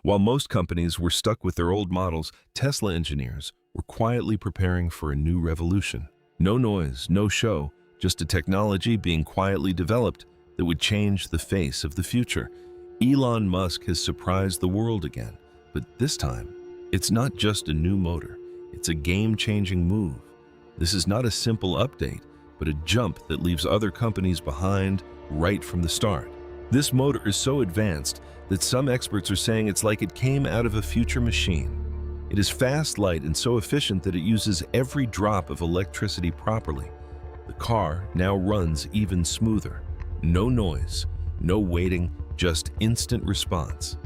While most companies were stuck with their old models, Tesla engineers were quietly preparing for a new revolution. No noise, no show, just a technology being quietly developed that would change the face of the future. Elon Musk has surprised the world again, but this time, it's not just a new motor, it's a game-changing move. This is not a simple update, but a jump that leaves other companies behind right from the start. This motor is so advanced that some experts are saying it's like it came out of a future machine. It is fast, light, and so efficient that it uses every drop of electricity properly. The car now runs even smoother. No noise, no waiting, just instant response.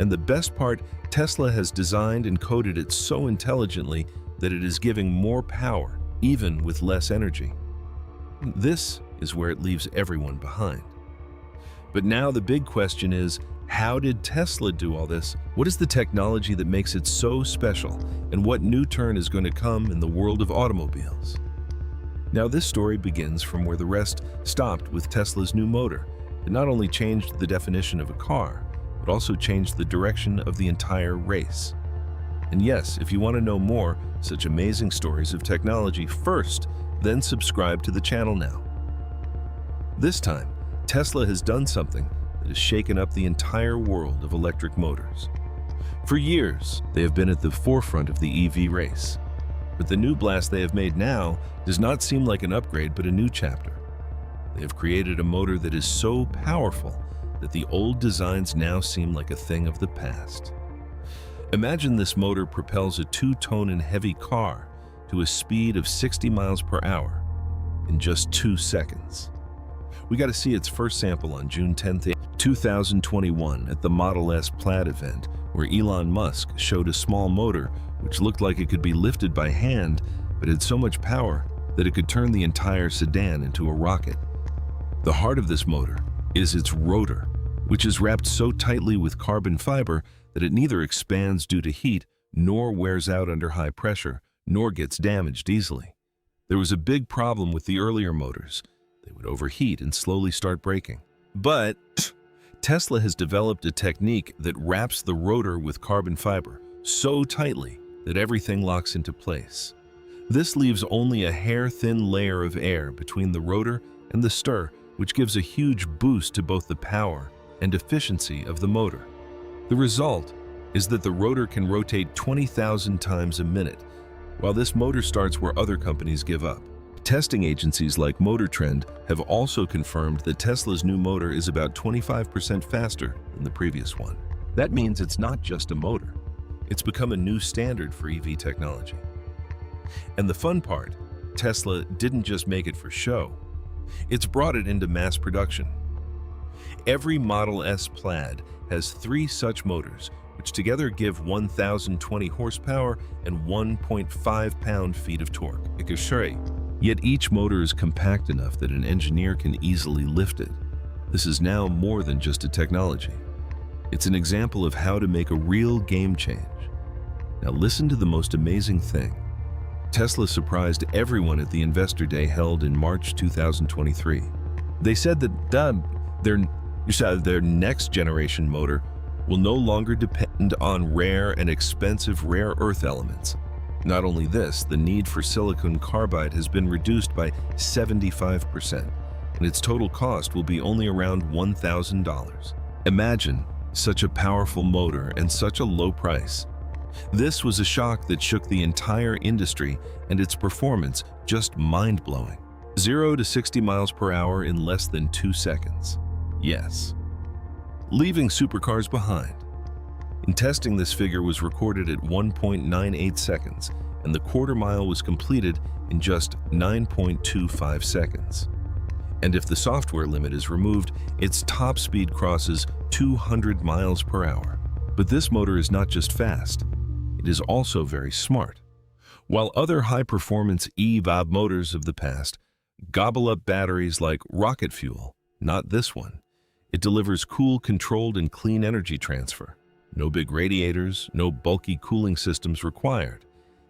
And the best part, Tesla has designed and coded it so intelligently that it is giving more power, even with less energy. This is where it leaves everyone behind. But now the big question is, how did Tesla do all this? What is the technology that makes it so special? And what new turn is going to come in the world of automobiles? Now this story begins from where the rest stopped with Tesla's new motor. It not only changed the definition of a car, but also changed the direction of the entire race. And yes, if you want to know more such amazing stories of technology first, then subscribe to the channel now. This time, Tesla has done something that has shaken up the entire world of electric motors. For years, they have been at the forefront of the EV race. But the new blast they have made now does not seem like an upgrade but a new chapter. They have created a motor that is so powerful that the old designs now seem like a thing of the past. Imagine this motor propels a two-ton and heavy car to a speed of 60 miles per hour in just 2 seconds. We got to see its first sample on June 10th, 2021 at the Model S Plaid event, where Elon Musk showed a small motor which looked like it could be lifted by hand, but had so much power that it could turn the entire sedan into a rocket. The heart of this motor is its rotor, which is wrapped so tightly with carbon fiber that it neither expands due to heat, nor wears out under high pressure, nor gets damaged easily. There was a big problem with the earlier motors. They would overheat and slowly start breaking. But Tesla has developed a technique that wraps the rotor with carbon fiber so tightly that everything locks into place. This leaves only a hair-thin layer of air between the rotor and the stir, which gives a huge boost to both the power and efficiency of the motor. The result is that the rotor can rotate 20,000 times a minute, while this motor starts where other companies give up. Testing agencies like Motor Trend have also confirmed that Tesla's new motor is about 25% faster than the previous one. That means it's not just a motor. It's become a new standard for EV technology. And the fun part, Tesla didn't just make it for show. It's brought it into mass production. Every Model S Plaid has 3 such motors, which together give 1,020 horsepower and 1.5 pound-feet of torque. Yet each motor is compact enough that an engineer can easily lift it. This is now more than just a technology. It's an example of how to make a real game change. Now listen to the most amazing thing. Tesla surprised everyone at the Investor Day held in March 2023. They said that their next generation motor will no longer depend on rare and expensive rare earth elements. Not only this, the need for silicon carbide has been reduced by 75%, and its total cost will be only around $1,000. Imagine such a powerful motor and such a low price. This was a shock that shook the entire industry, and its performance just mind-blowing. 0 to 60 miles per hour in less than 2 seconds. Yes. Leaving supercars behind. In testing, this figure was recorded at 1.98 seconds, and the quarter mile was completed in just 9.25 seconds. And if the software limit is removed, its top speed crosses 200 miles per hour. But this motor is not just fast, it is also very smart. While other high-performance EV motors of the past gobble up batteries like rocket fuel, not this one. It delivers cool, controlled, and clean energy transfer. No big radiators, no bulky cooling systems required.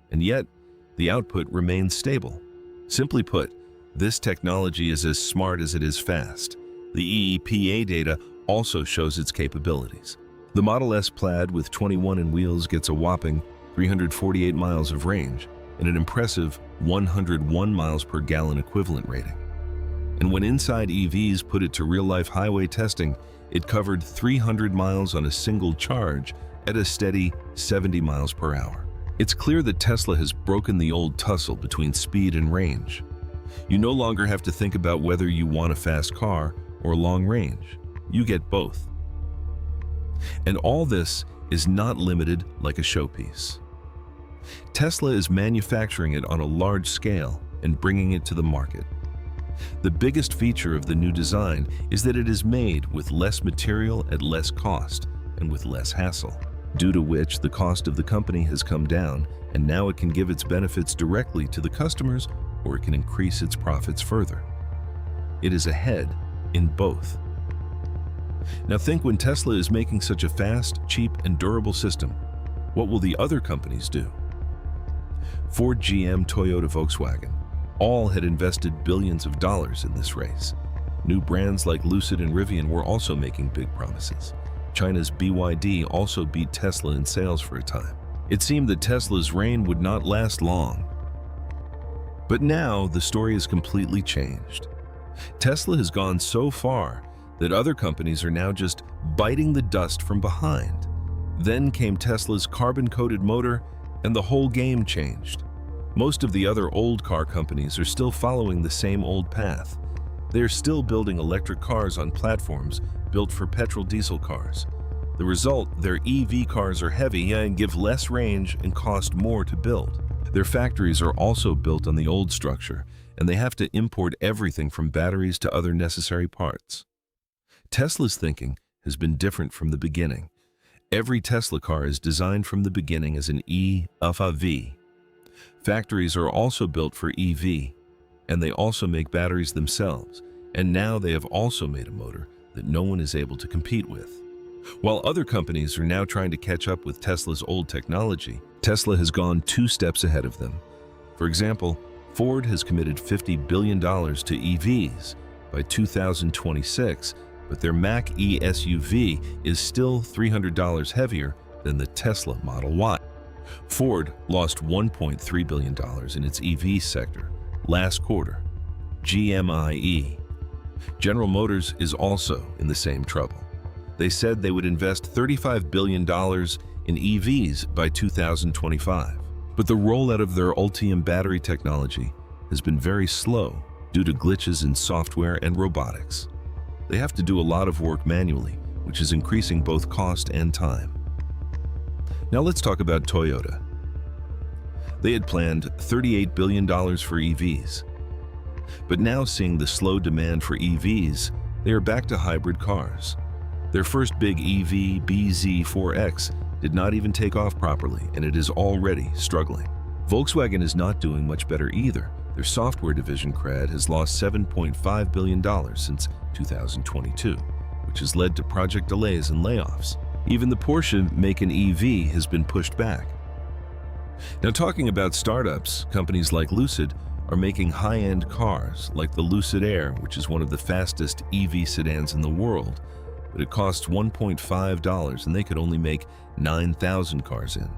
And yet, the output remains stable. Simply put, this technology is as smart as it is fast. The EPA data also shows its capabilities. The Model S Plaid with 21 in wheels gets a whopping 348 miles of range and an impressive 101 miles per gallon equivalent rating. And when inside EVs put it to real-life highway testing, it covered 300 miles on a single charge at a steady 70 miles per hour. It's clear that Tesla has broken the old tussle between speed and range. You no longer have to think about whether you want a fast car or long range. You get both. And all this is not limited like a showpiece. Tesla is manufacturing it on a large scale and bringing it to the market. The biggest feature of the new design is that it is made with less material at less cost and with less hassle, due to which the cost of the company has come down, and now it can give its benefits directly to the customers, or it can increase its profits further. It is ahead in both. Now think, when Tesla is making such a fast, cheap, and durable system, what will the other companies do? Ford, GM, Toyota, Volkswagen all had invested billions of dollars in this race. New brands like Lucid and Rivian were also making big promises. China's BYD also beat Tesla in sales for a time. It seemed that Tesla's reign would not last long. But now the story has completely changed. Tesla has gone so far that other companies are now just biting the dust from behind. Then came Tesla's carbon-coated motor, and the whole game changed. Most of the other old car companies are still following the same old path. They are still building electric cars on platforms built for petrol-diesel cars. The result, their EV cars are heavy and give less range and cost more to build. Their factories are also built on the old structure, and they have to import everything from batteries to other necessary parts. Tesla's thinking has been different from the beginning. Every Tesla car is designed from the beginning as an EV. Factories are also built for EV, and they also make batteries themselves, and now they have also made a motor that no one is able to compete with. While other companies are now trying to catch up with Tesla's old technology, Tesla has gone 2 steps ahead of them. For example, Ford has committed $50 billion to EVs by 2026, but their Mach-E SUV is still $300 heavier than the Tesla Model Y. Ford lost $1.3 billion in its EV sector last quarter. GMIE. General Motors is also in the same trouble. They said they would invest $35 billion in EVs by 2025. But the rollout of their Ultium battery technology has been very slow due to glitches in software and robotics. They have to do a lot of work manually, which is increasing both cost and time. Now let's talk about Toyota. They had planned $38 billion for EVs. But now, seeing the slow demand for EVs, they are back to hybrid cars. Their first big EV, BZ4X, did not even take off properly, and it is already struggling. Volkswagen is not doing much better either. Their software division, CRAD, has lost $7.5 billion since 2022, which has led to project delays and layoffs. Even the Porsche Macan EV has been pushed back. Now, talking about startups, companies like Lucid are making high-end cars like the Lucid Air, which is one of the fastest EV sedans in the world, but it costs $1.5 and they could only make 9,000 cars in.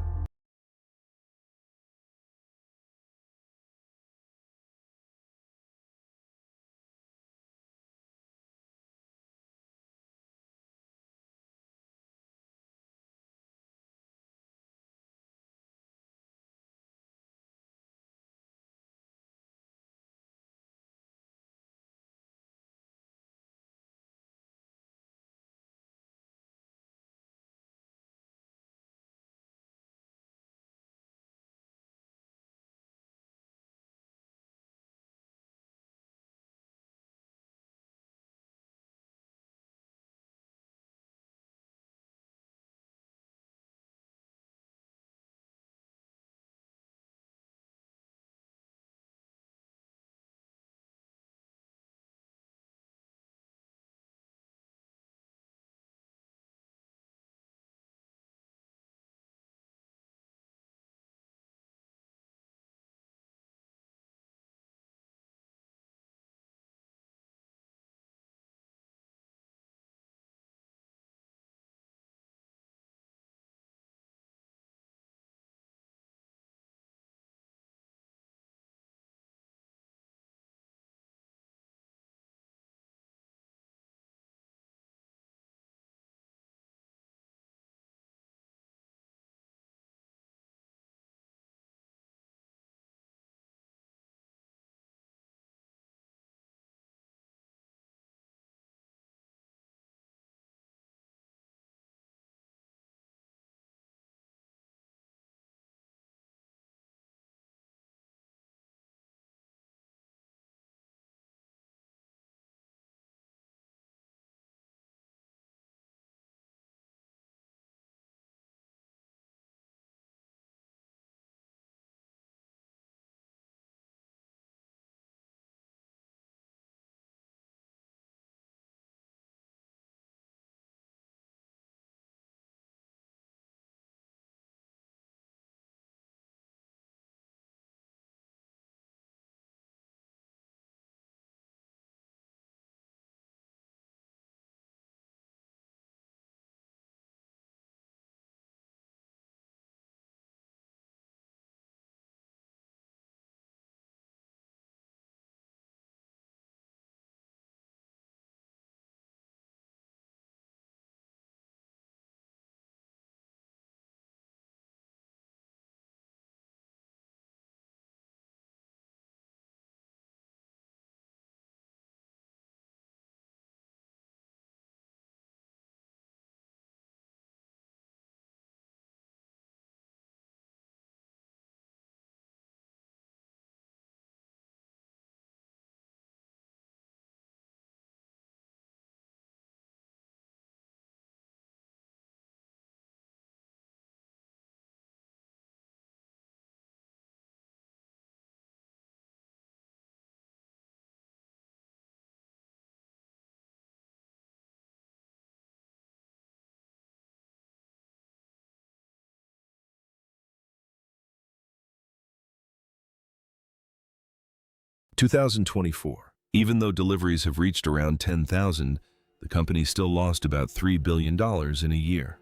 2024. Even though deliveries have reached around 10,000, the company still lost about $3 billion in a year.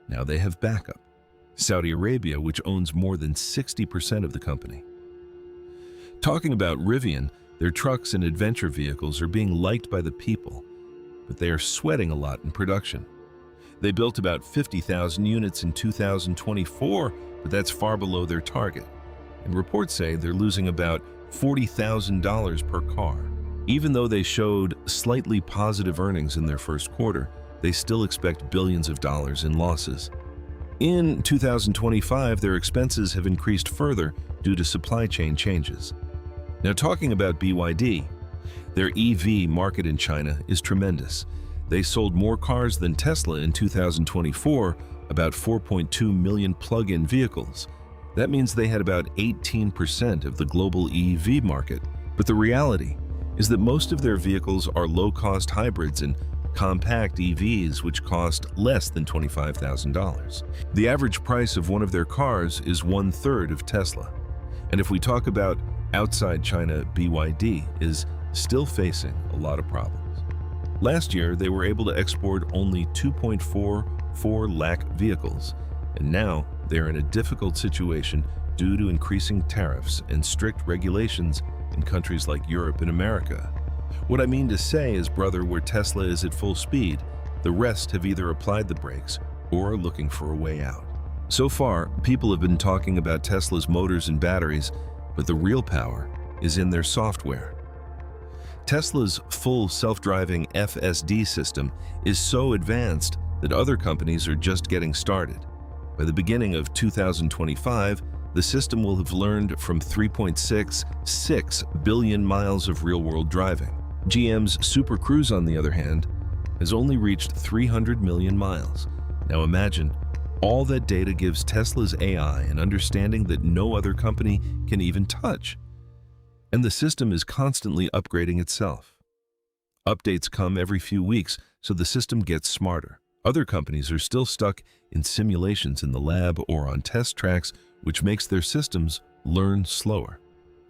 Now they have backup. Saudi Arabia, which owns more than 60% of the company. Talking about Rivian, their trucks and adventure vehicles are being liked by the people, but they are sweating a lot in production. They built about 50,000 units in 2024, but that's far below their target. And reports say they're losing about $40,000 per car. Even though they showed slightly positive earnings in their first quarter, they still expect billions of dollars in losses. In 2025, their expenses have increased further due to supply chain changes. Now, talking about BYD, their EV market in China is tremendous. They sold more cars than Tesla in 2024, about 4.2 million plug-in vehicles. That means they had about 18% of the global EV market. But the reality is that most of their vehicles are low-cost hybrids and compact EVs, which cost less than $25,000. The average price of one of their cars is 1/3 of Tesla. And if we talk about outside China, BYD is still facing a lot of problems. Last year, they were able to export only 2.44 lakh vehicles, and now they're in a difficult situation due to increasing tariffs and strict regulations in countries like Europe and America. What I mean to say is, brother, where Tesla is at full speed, the rest have either applied the brakes or are looking for a way out. So far, people have been talking about Tesla's motors and batteries, but the real power is in their software. Tesla's full self-driving FSD system is so advanced that other companies are just getting started. By the beginning of 2025, the system will have learned from 3.66 billion miles of real-world driving. GM's Super Cruise, on the other hand, has only reached 300 million miles. Now imagine, all that data gives Tesla's AI an understanding that no other company can even touch. And the system is constantly upgrading itself. Updates come every few weeks, so the system gets smarter. Other companies are still stuck in simulations in the lab or on test tracks, which makes their systems learn slower.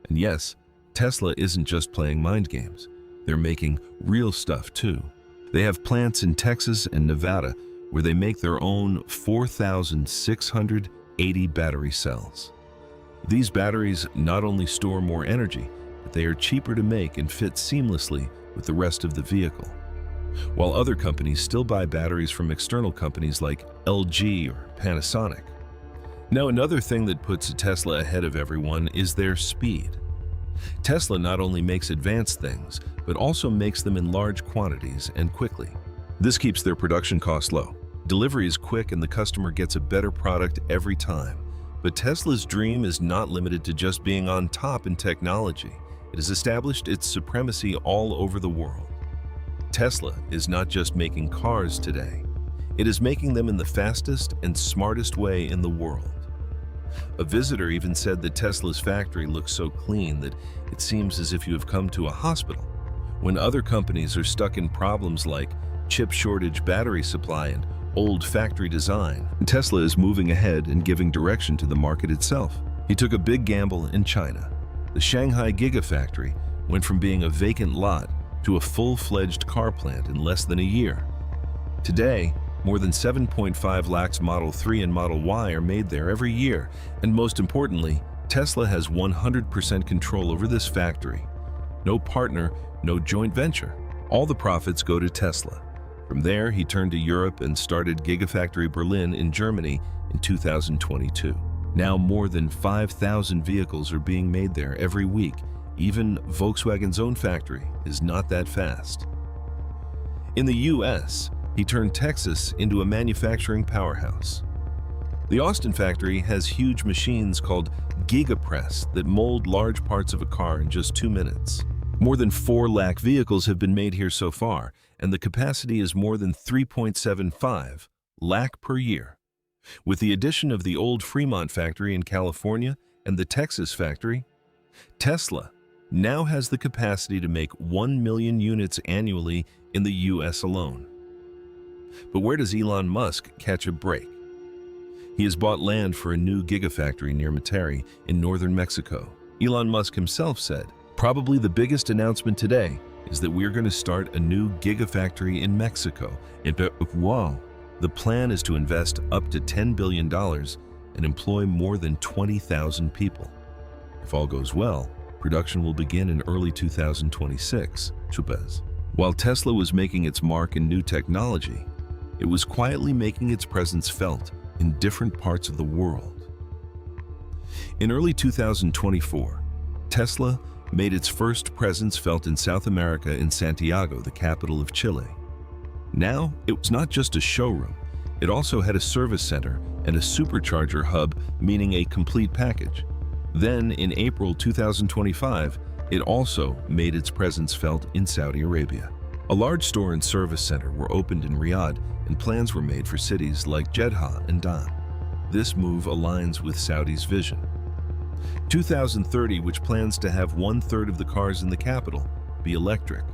And yes, Tesla isn't just playing mind games. They're making real stuff too. They have plants in Texas and Nevada where they make their own 4,680 battery cells. These batteries not only store more energy, but they are cheaper to make and fit seamlessly with the rest of the vehicle. While other companies still buy batteries from external companies like LG or Panasonic. Now, another thing that puts a Tesla ahead of everyone is their speed. Tesla not only makes advanced things, but also makes them in large quantities and quickly. This keeps their production costs low. Delivery is quick and the customer gets a better product every time. But Tesla's dream is not limited to just being on top in technology. It has established its supremacy all over the world. Tesla is not just making cars today. It is making them in the fastest and smartest way in the world. A visitor even said that Tesla's factory looks so clean that it seems as if you have come to a hospital. When other companies are stuck in problems like chip shortage, battery supply, and old factory design, Tesla is moving ahead and giving direction to the market itself. He took a big gamble in China. The Shanghai Gigafactory went from being a vacant lot to a full-fledged car plant in less than a year. Today, more than 7.5 lakhs Model 3 and Model Y are made there every year, and most importantly, Tesla has 100% control over this factory. No partner, no joint venture. All the profits go to Tesla. From there, he turned to Europe and started Gigafactory Berlin in Germany in 2022. Now more than 5,000 vehicles are being made there every week. Even Volkswagen's own factory is not that fast. In the US, he turned Texas into a manufacturing powerhouse. The Austin factory has huge machines called GigaPress that mold large parts of a car in just 2 minutes. More than 4 lakh vehicles have been made here so far, and the capacity is more than 3.75 lakh per year. With the addition of the old Fremont factory in California and the Texas factory, Tesla now has the capacity to make 1 million units annually in the US alone. But where does Elon Musk catch a break? He has bought land for a new gigafactory near Monterrey in northern Mexico. Elon Musk himself said, "Probably the biggest announcement today is that we're going to start a new gigafactory in Mexico." Wow. The plan is to invest up to $10 billion and employ more than 20,000 people. If all goes well, production will begin in early 2026. While Tesla was making its mark in new technology, it was quietly making its presence felt in different parts of the world. In early 2024, Tesla made its first presence felt in South America in Santiago, the capital of Chile. Now, it was not just a showroom, it also had a service center and a supercharger hub, meaning a complete package. Then, in April 2025, it also made its presence felt in Saudi Arabia. A large store and service center were opened in Riyadh, and plans were made for cities like Jeddah and Dammam. This move aligns with Saudi's vision. 2030, which plans to have 1/3 of the cars in the capital be electric.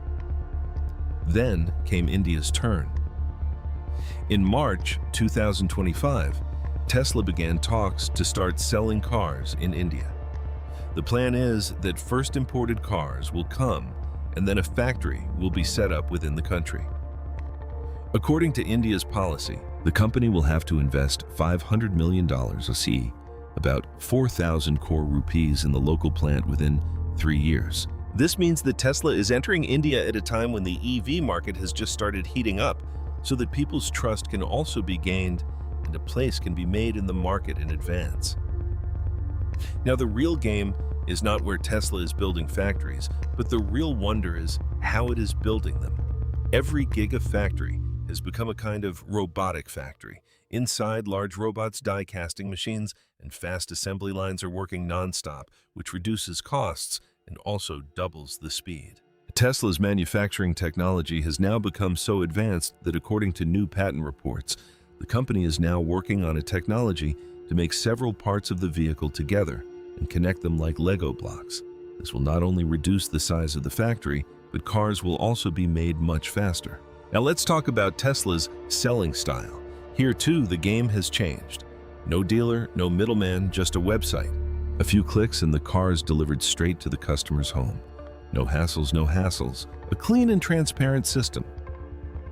Then came India's turn. In March 2025, Tesla began talks to start selling cars in India. The plan is that first imported cars will come and then a factory will be set up within the country. According to India's policy, the company will have to invest $500 million about 4,000 crore rupees in the local plant within 3 years. This means that Tesla is entering India at a time when the EV market has just started heating up, so that people's trust can also be gained and a place can be made in the market in advance. Now, the real game is not where Tesla is building factories, but the real wonder is how it is building them. Every gigafactory has become a kind of robotic factory. Inside, large robots, die casting machines, and fast assembly lines are working non-stop, which reduces costs and also doubles the speed. Tesla's manufacturing technology has now become so advanced that, according to new patent reports, the company is now working on a technology to make several parts of the vehicle together and connect them like Lego blocks. This will not only reduce the size of the factory, but cars will also be made much faster. Now let's talk about Tesla's selling style. Here too, the game has changed. No dealer, no middleman, just a website. A few clicks and the car is delivered straight to the customer's home. No hassles, no hassles. A clean and transparent system.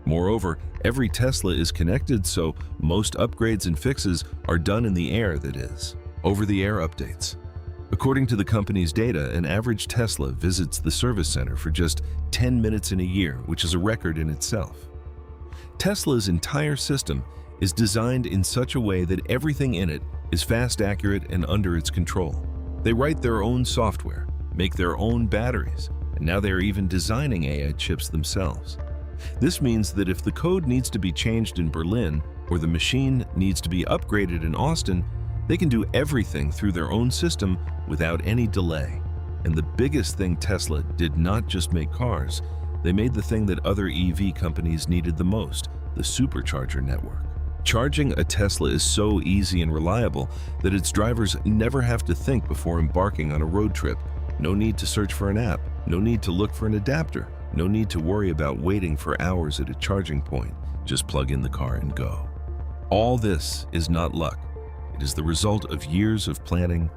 Moreover, every Tesla is connected, so most upgrades and fixes are done in the air, that is, over-the-air updates. According to the company's data, an average Tesla visits the service center for just 10 minutes in a year, which is a record in itself. Tesla's entire system is designed in such a way that everything in it is fast, accurate, and under its control. They write their own software, make their own batteries, and now they are even designing AI chips themselves. This means that if the code needs to be changed in Berlin or the machine needs to be upgraded in Austin, they can do everything through their own system without any delay. And the biggest thing, Tesla did not just make cars, they made the thing that other EV companies needed the most, the supercharger network. Charging a Tesla is so easy and reliable that its drivers never have to think before embarking on a road trip. No need to search for an app, no need to look for an adapter, no need to worry about waiting for hours at a charging point. Just plug in the car and go. All this is not luck. It is the result of years of planning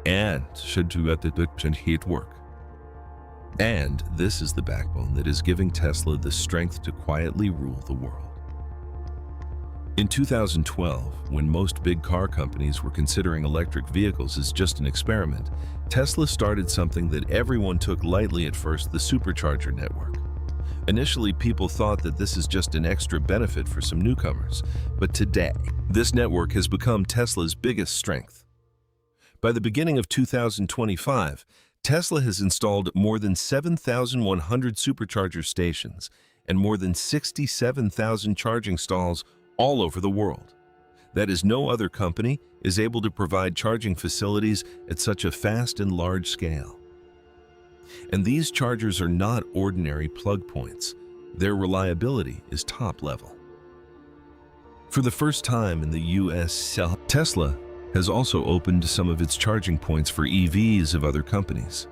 and heat work. And this is the backbone that is giving Tesla the strength to quietly rule the world. In 2012, when most big car companies were considering electric vehicles as just an experiment, Tesla started something that everyone took lightly at first, the supercharger network. Initially, people thought that this is just an extra benefit for some newcomers, but today, this network has become Tesla's biggest strength. By the beginning of 2025, Tesla has installed more than 7,100 supercharger stations and more than 67,000 charging stalls all over the world. That is, no other company is able to provide charging facilities at such a fast and large scale. And these chargers are not ordinary plug points. Their reliability is top level. For the first time in the US, Tesla has also opened some of its charging points for EVs of other companies.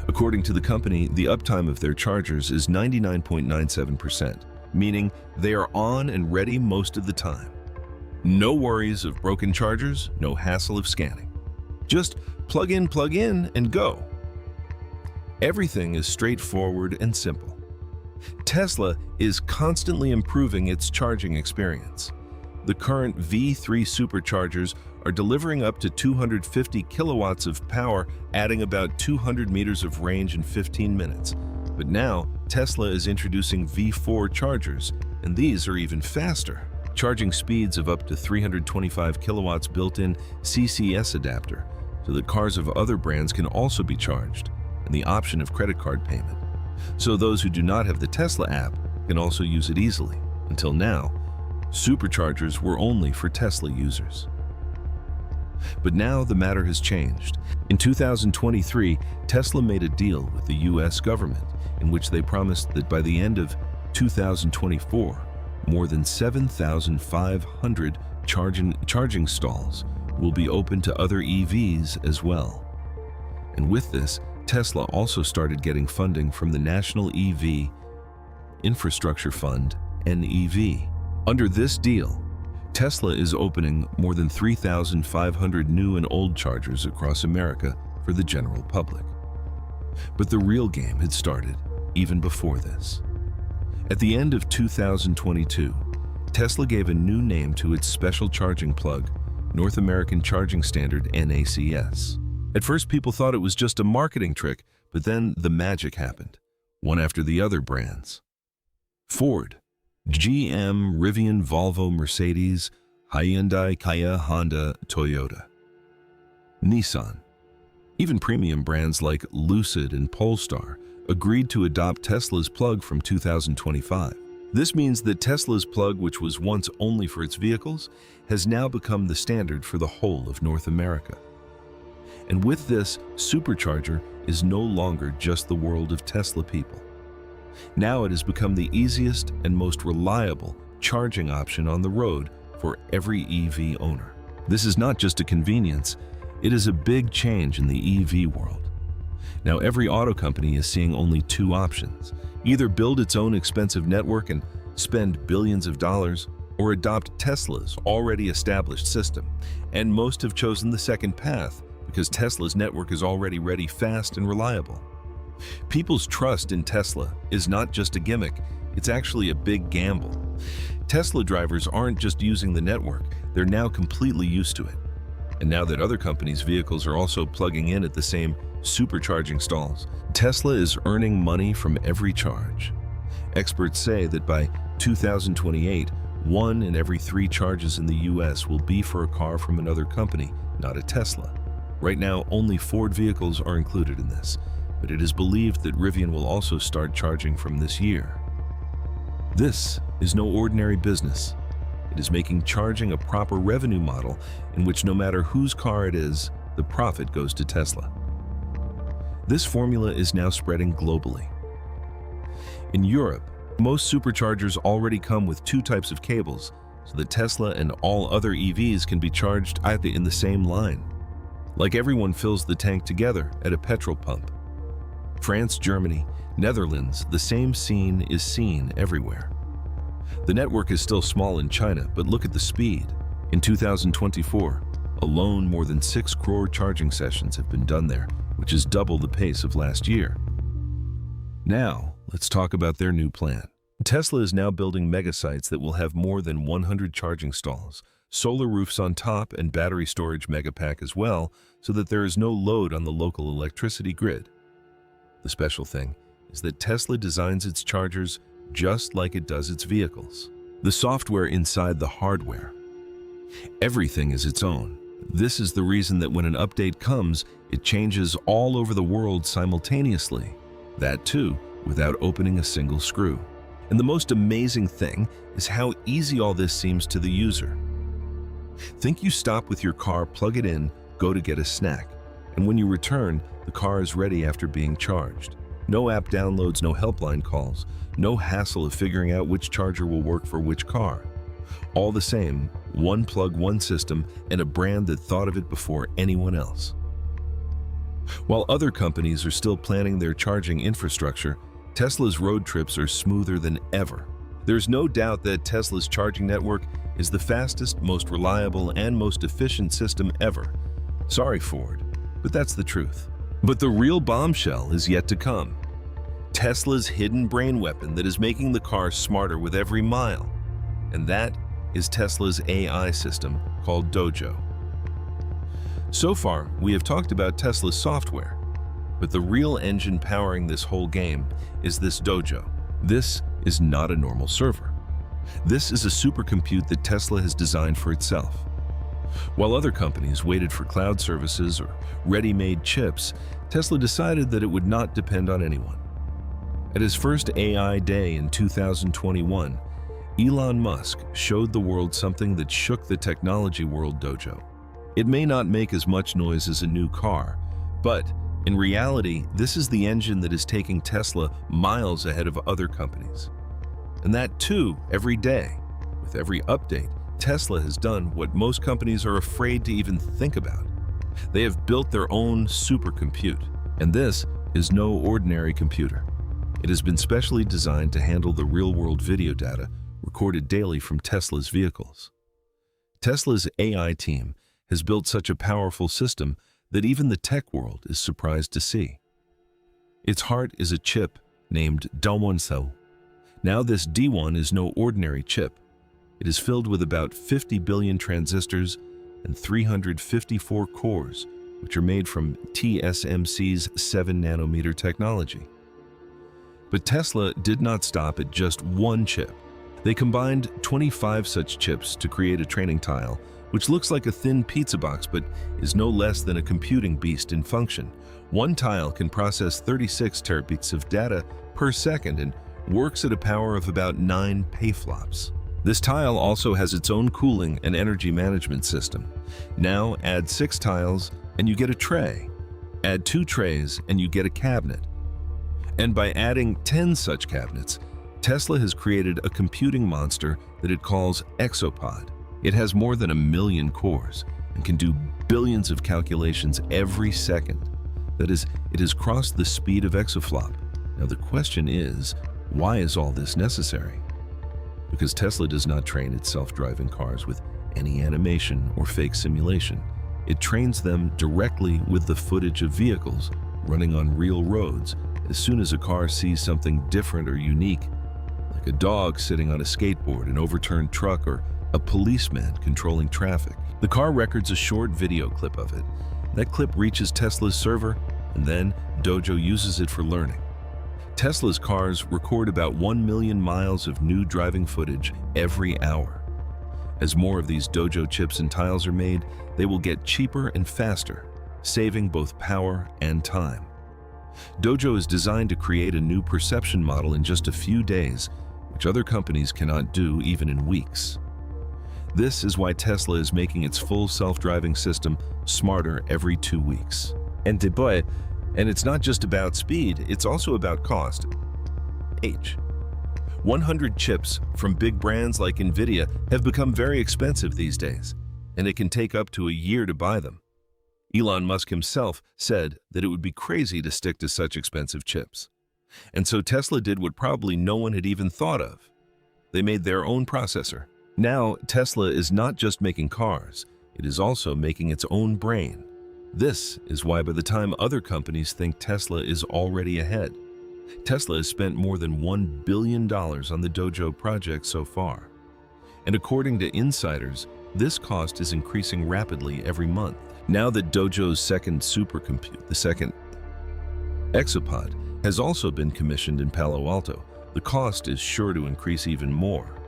According to the company, the uptime of their chargers is 99.97%, meaning they are on and ready most of the time. No worries of broken chargers, no hassle of scanning. Just plug in, and go. Everything is straightforward and simple. Tesla is constantly improving its charging experience. The current V3 superchargers are delivering up to 250 kilowatts of power, adding about 200 meters of range in 15 minutes. But now, Tesla is introducing V4 chargers, and these are even faster. Charging speeds of up to 325 kilowatts built-in CCS adapter, so that cars of other brands can also be charged, and the option of credit card payment. So those who do not have the Tesla app can also use it easily. Until now, superchargers were only for Tesla users. But now the matter has changed. In 2023, Tesla made a deal with the US government in which they promised that by the end of 2024, more than 7,500 charging stalls will be open to other EVs as well. And with this, Tesla also started getting funding from the National EV Infrastructure Fund, NEV. Under this deal, Tesla is opening more than 3,500 new and old chargers across America for the general public. But the real game had started even before this. At the end of 2022, Tesla gave a new name to its special charging plug, North American Charging Standard (NACS). At first, people thought it was just a marketing trick, but then the magic happened, one after the other brands. Ford, GM, Rivian, Volvo, Mercedes, Hyundai, Kia, Honda, Toyota, Nissan. Even premium brands like Lucid and Polestar agreed to adopt Tesla's plug from 2025. This means that Tesla's plug, which was once only for its vehicles, has now become the standard for the whole of North America. And with this, supercharger is no longer just the world of Tesla people. Now it has become the easiest and most reliable charging option on the road for every EV owner. This is not just a convenience, it is a big change in the EV world. Now every auto company is seeing only two options: either build its own expensive network and spend billions of dollars, or adopt Tesla's already established system. And most have chosen the second path, because Tesla's network is already ready, fast, and reliable. People's trust in Tesla is not just a gimmick, it's actually a big gamble. Tesla drivers aren't just using the network, they're now completely used to it. And now that other companies' vehicles are also plugging in at the same supercharging stalls, Tesla is earning money from every charge. Experts say that by 2028, 1 in every 3 charges in the US will be for a car from another company, not a Tesla. Right now, only Ford vehicles are included in this, but it is believed that Rivian will also start charging from this year. This is no ordinary business. It is making charging a proper revenue model in which no matter whose car it is, the profit goes to Tesla. This formula is now spreading globally. In Europe, most superchargers already come with 2 types of cables, so that Tesla and all other EVs can be charged in the same line. Like everyone fills the tank together at a petrol pump. France, Germany, Netherlands, the same scene is seen everywhere. The network is still small in China, but look at the speed. In 2024, alone more than 6 crore charging sessions have been done there, which is double the pace of last year. Now, let's talk about their new plan. Tesla is now building megasites that will have more than 100 charging stalls, solar roofs on top, and battery storage megapack as well, so that there is no load on the local electricity grid. The special thing is that Tesla designs its chargers just like it does its vehicles. The software inside the hardware. Everything is its own. This is the reason that when an update comes, it changes all over the world simultaneously. That too, without opening a single screw. And the most amazing thing is how easy all this seems to the user. Think you stop with your car, plug it in, go to get a snack, and when you return, the car is ready after being charged. No app downloads, no helpline calls, no hassle of figuring out which charger will work for which car. All the same, one plug, one system, and a brand that thought of it before anyone else. While other companies are still planning their charging infrastructure, Tesla's road trips are smoother than ever. There's no doubt that Tesla's charging network is the fastest, most reliable, and most efficient system ever. Sorry, Ford, but that's the truth. But the real bombshell is yet to come. Tesla's hidden brain weapon that is making the car smarter with every mile. And that is Tesla's AI system called Dojo. So far, we have talked about Tesla's software, but the real engine powering this whole game is this Dojo. This is not a normal server. This is a supercompute that Tesla has designed for itself. While other companies waited for cloud services or ready-made chips, Tesla decided that it would not depend on anyone. At his first AI Day in 2021, Elon Musk showed the world something that shook the technology world Dojo. It may not make as much noise as a new car, but in reality, this is the engine that is taking Tesla miles ahead of other companies. And that too, every day. With every update, Tesla has done what most companies are afraid to even think about. They have built their own supercompute, and this is no ordinary computer. It has been specially designed to handle the real-world video data recorded daily from Tesla's vehicles. Tesla's AI team has built such a powerful system that even the tech world is surprised to see. Its heart is a chip named D1. Now this D1 is no ordinary chip. It is filled with about 50 billion transistors and 354 cores, which are made from TSMC's 7-nanometer technology. But Tesla did not stop at just one chip. They combined 25 such chips to create a training tile, which looks like a thin pizza box but is no less than a computing beast in function. One tile can process 36 terabits of data per second and works at a power of about 9 petaFLOPS. This tile also has its own cooling and energy management system. Now add 6 tiles and you get a tray. Add 2 trays and you get a cabinet. And by adding 10 such cabinets, Tesla has created a computing monster that it calls Exopod. It has more than 1 million cores and can do billions of calculations every second. That is, it has crossed the speed of exaflop. Now the question is, why is all this necessary? Because Tesla does not train its self-driving cars with any animation or fake simulation. It trains them directly with the footage of vehicles running on real roads. As soon as a car sees something different or unique, like a dog sitting on a skateboard, an overturned truck, or a policeman controlling traffic, the car records a short video clip of it. That clip reaches Tesla's server, and then Dojo uses it for learning. Tesla's cars record about 1 million miles of new driving footage every hour. As more of these Dojo chips and tiles are made, they will get cheaper and faster, saving both power and time. Dojo is designed to create a new perception model in just a few days, which other companies cannot do even in weeks. This is why Tesla is making its full self-driving system smarter every 2 weeks. And it's not just about speed, it's also about cost. 100 chips from big brands like NVIDIA have become very expensive these days, and it can take up to a year to buy them. Elon Musk himself said that it would be crazy to stick to such expensive chips. And so Tesla did what probably no one had even thought of. They made their own processor. Now, Tesla is not just making cars, it is also making its own brain. This is why by the time other companies think Tesla is already ahead, Tesla has spent more than $1 billion on the Dojo project so far. And according to insiders, this cost is increasing rapidly every month. Now that Dojo's second supercompute, the second Exopod, has also been commissioned in Palo Alto, the cost is sure to increase even more.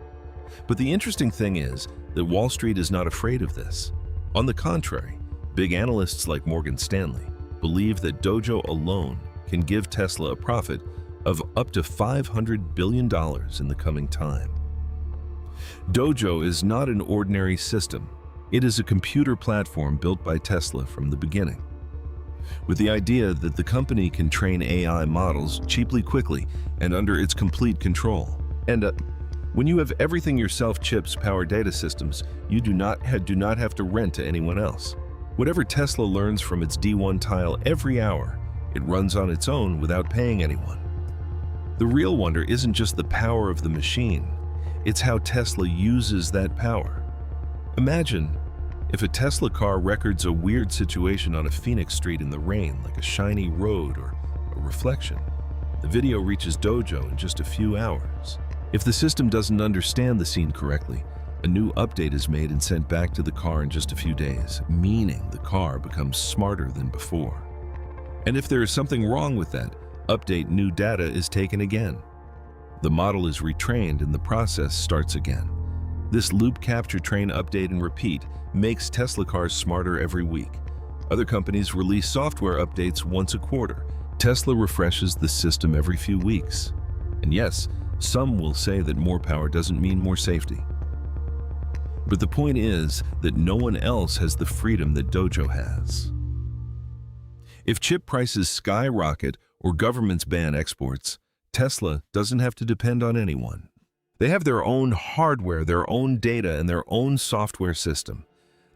But the interesting thing is that Wall Street is not afraid of this. On the contrary, big analysts like Morgan Stanley believe that Dojo alone can give Tesla a profit of up to $500 billion in the coming time. Dojo is not an ordinary system. It is a computer platform built by Tesla from the beginning, with the idea that the company can train AI models cheaply, quickly, and under its complete control. And when you have everything yourself, chips, power data systems, you do not have to rent to anyone else. Whatever Tesla learns from its D1 tile every hour, it runs on its own without paying anyone. The real wonder isn't just the power of the machine, it's how Tesla uses that power. Imagine If a Tesla car records a weird situation on a Phoenix street in the rain, like a shiny road or a reflection, the video reaches Dojo in just a few hours. If the system doesn't understand the scene correctly, a new update is made and sent back to the car in just a few days, meaning the car becomes smarter than before. And if there is something wrong with that update, new data is taken again. The model is retrained and the process starts again. This loop capture, train, update, and repeat makes Tesla cars smarter every week. Other companies release software updates once a quarter. Tesla refreshes the system every few weeks. And yes, some will say that more power doesn't mean more safety. But the point is that no one else has the freedom that Dojo has. If chip prices skyrocket or governments ban exports, Tesla doesn't have to depend on anyone. They have their own hardware, their own data, and their own software system,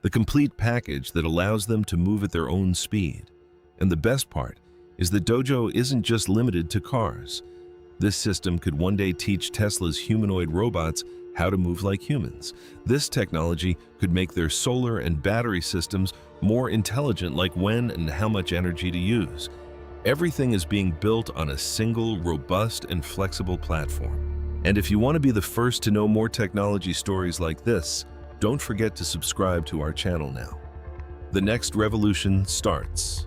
the complete package that allows them to move at their own speed. And the best part is that Dojo isn't just limited to cars. This system could one day teach Tesla's humanoid robots how to move like humans. This technology could make their solar and battery systems more intelligent, like when and how much energy to use. Everything is being built on a single, robust, and flexible platform. And if you want to be the first to know more technology stories like this, don't forget to subscribe to our channel now. The next revolution starts.